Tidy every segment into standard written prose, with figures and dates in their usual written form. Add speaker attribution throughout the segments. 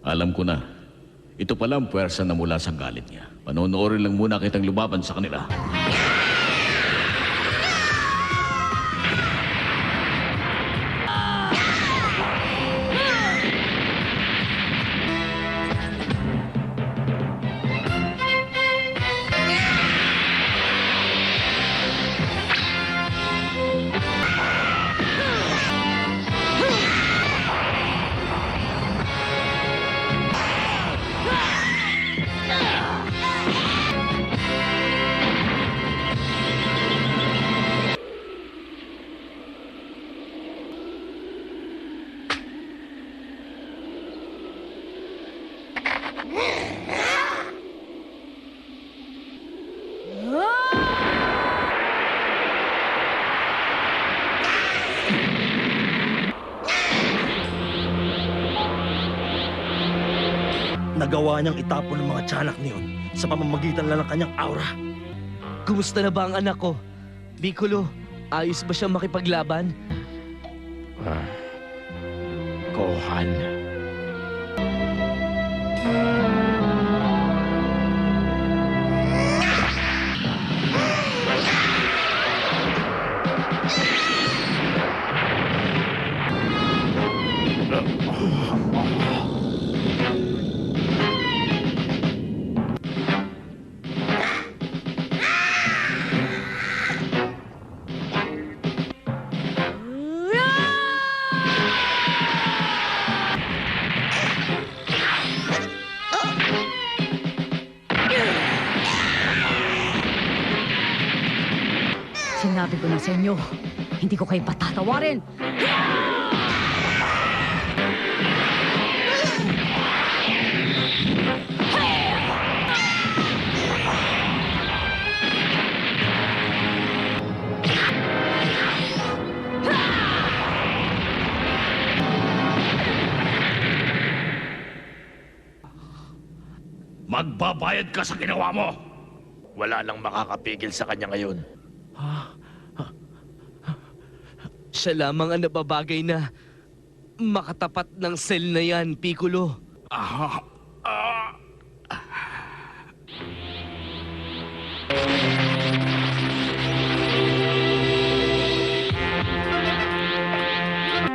Speaker 1: Alam ko na. Ito pala ang puwersa na mula sa galit niya. Panonoorin lang muna kitang lumaban sa kanila.
Speaker 2: Nagawa niyang itapon ng mga tiyanak niyon sa pamamagitan lang ng kanyang aura.
Speaker 3: Kumusta na ba ang anak ko? Piccolo, ayos ba siyang makipaglaban?
Speaker 4: Gohan.
Speaker 5: Sinabi ko na sa inyo, hindi ko kayo patatawarin.
Speaker 4: Magbabayad ka sa ginawa mo! Wala nang makakapigil sa kanya ngayon.
Speaker 3: Siya lamang ang nababagay na makatapat ng sel na yan, Piccolo.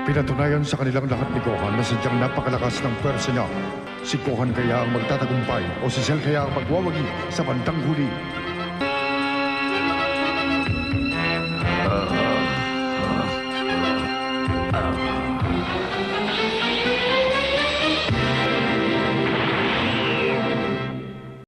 Speaker 6: Pinatunayan sa kanilang lahat ni Gohan na sadyang napakalakas ng pwersa niya. Si Gohan kaya ang magtatagumpay o si Cell kaya ang magwawagi sa bandang huli.